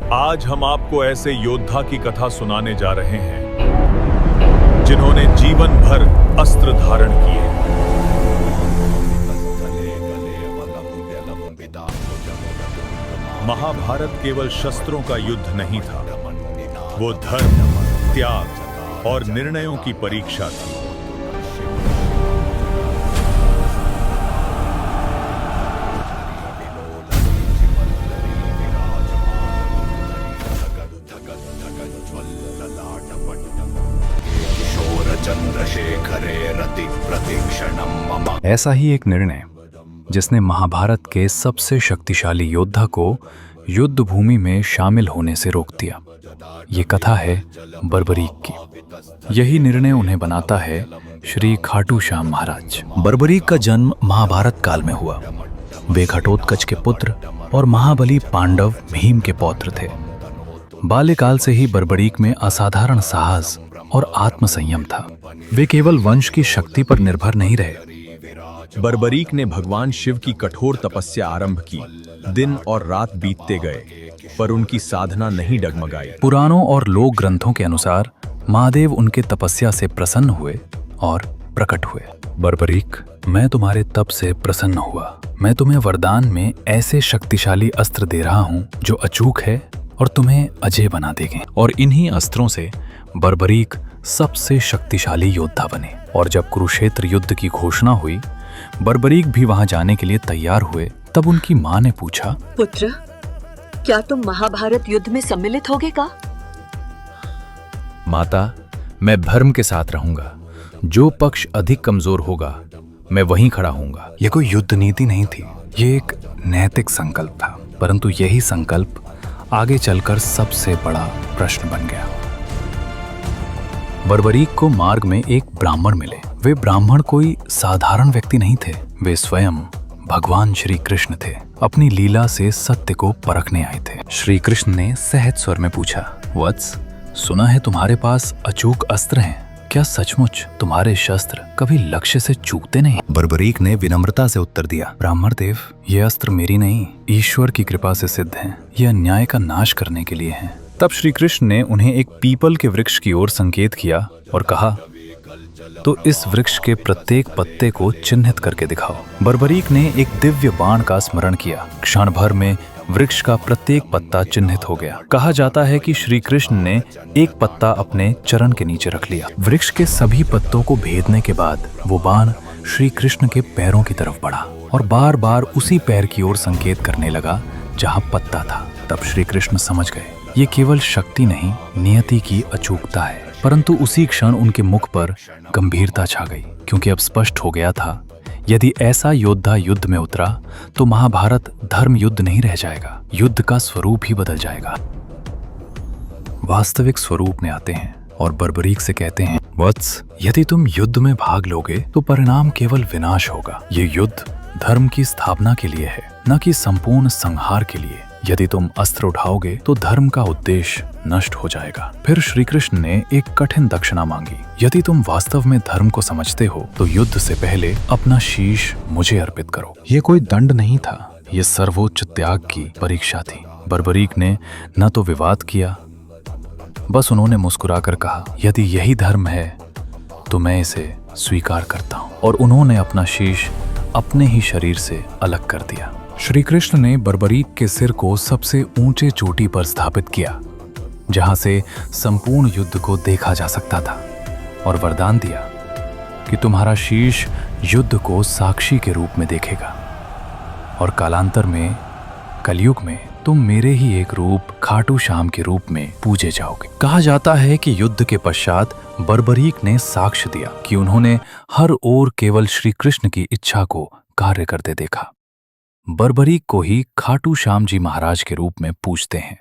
आज हम आपको ऐसे योद्धा की कथा सुनाने जा रहे हैं जिन्होंने जीवन भर अस्त्र धारण किए। महाभारत केवल शस्त्रों का युद्ध नहीं था, वो धर्म, त्याग और निर्णयों की परीक्षा थी। ऐसा ही एक निर्णय जिसने महाभारत के सबसे शक्तिशाली योद्धा को युद्ध भूमि में शामिल होने से रोक दिया। ये कथा है बर्बरीक की। यही निर्णय उन्हें बनाता है श्री खाटू श्याम महाराज। बर्बरीक का जन्म महाभारत काल में हुआ। वे घटोत्कच के पुत्र और महाबली पांडव भीम के पौत्र थे। बाल्यकाल से ही बर्बरीक में असाधारण साहस और आत्मसंयम था। वे केवल वंश की शक्ति पर निर्भर नहीं रहे। बर्बरीक ने भगवान शिव की कठोर तपस्या आरंभ की। दिन और रात बीतते गए, पर उनकी साधना नहीं डगमगाई। पुराणों और लोक ग्रंथों के अनुसार महादेव उनके तपस्या से प्रसन्न हुए और प्रकट हुए। बर्बरीक, मैं तुम्हारे तप से प्रसन्न हुआ। मैं तुम्हें वरदान में ऐसे शक्तिशाली अस्त्र दे रहा हूँ जो अचूक है और तुम्हें अजय बना देंगे। और इन्हीं अस्त्रों से बर्बरीक सबसे शक्तिशाली योद्धा बने। और जब कुरुक्षेत्र युद्ध की घोषणा हुई, बर्बरीक भी वहां जाने के लिए तैयार हुए। तब उनकी मां ने पूछा, पुत्र, क्या तुम महाभारत युद्ध में सम्मिलित होगे का? माता, मैं धर्म के साथ रहूंगा। जो पक्ष अधिक कमजोर होगा, मैं वहीं खड़ा होऊंगा। यह कोई युद्ध नीति नहीं थी, ये एक नैतिक संकल्प था। परंतु यही संकल्प आगे चलकर सबसे बड़ा प्रश्न बन गया। बर्बरीक को मार्ग में एक ब्राह्मण मिले। वे ब्राह्मण कोई साधारण व्यक्ति नहीं थे। वे स्वयं भगवान श्री कृष्ण थे। अपनी लीला से सत्य को परखने आए थे। श्री कृष्ण ने सहज स्वर में पूछा, वत्स, सुना है तुम्हारे पास अचूक अस्त्र हैं। क्या सचमुच तुम्हारे शस्त्र कभी लक्ष्य से चूकते नहीं? बर्बरीक ने विनम्रता से उत्तर दिया, ब्राह्मण देव, ये अस्त्र मेरी नहीं, ईश्वर की कृपा से सिद्ध हैं। ये अन्याय का नाश करने के लिए हैं। तब श्री कृष्ण ने उन्हें एक पीपल के वृक्ष की ओर संकेत किया और कहा, तो इस वृक्ष के प्रत्येक पत्ते को चिन्हित करके दिखाओ। बर्बरीक ने एक दिव्य बाण का स्मरण किया। क्षण भर में वृक्ष का प्रत्येक पत्ता चिन्हित हो गया। कहा जाता है कि श्री कृष्ण ने एक पत्ता अपने चरण के नीचे रख लिया। वृक्ष के सभी पत्तों को भेदने के बाद वो बाण श्री कृष्ण के पैरों की तरफ बढ़ा और बार बार उसी पैर की ओर संकेत करने लगा जहां पत्ता था। तब श्री कृष्ण समझ गए, ये केवल शक्ति नहीं, नियति की अचूकता है। परंतु उसी क्षण उनके मुख पर गंभीरता छा गई, क्योंकि अब स्पष्ट हो गया था, यदि ऐसा योद्धा युद्ध में उतरा तो महाभारत धर्म युद्ध नहीं रह जाएगा, युद्ध का स्वरूप ही बदल जाएगा। वास्तविक स्वरूप में आते हैं और बर्बरीक से कहते हैं, वत्स, यदि तुम युद्ध में भाग लोगे तो परिणाम केवल विनाश होगा। ये युद्ध धर्म की स्थापना के लिए है, न कि संपूर्ण संहार के लिए। यदि तुम अस्त्र उठाओगे तो धर्म का उद्देश्य नष्ट हो जाएगा। फिर श्री कृष्ण ने एक कठिन दक्षिणा मांगी। यदि तुम वास्तव में धर्म को समझते हो तो युद्ध से पहले अपना शीश मुझे अर्पित करो। ये कोई दंड नहीं था, ये सर्वोच्च त्याग की परीक्षा थी। बर्बरीक ने न तो विवाद किया, बस उन्होंने मुस्कुराकर कहा, यदि यही धर्म है तो मैं इसे स्वीकार करता हूँ। और उन्होंने अपना शीश अपने ही शरीर से अलग कर दिया। श्री कृष्ण ने बर्बरीक के सिर को सबसे ऊंचे चोटी पर स्थापित किया, जहां से संपूर्ण युद्ध को देखा जा सकता था, और वरदान दिया कि तुम्हारा शीश युद्ध को साक्षी के रूप में देखेगा और कालांतर में, कलयुग में, तुम मेरे ही एक रूप खाटू श्याम के रूप में पूजे जाओगे। कहा जाता है कि युद्ध के पश्चात बर्बरीक ने साक्ष्य दिया कि उन्होंने हर ओर केवल श्री कृष्ण की इच्छा को कार्य करते देखा। बर्बरीक को ही खाटू श्याम जी महाराज के रूप में पूजते हैं।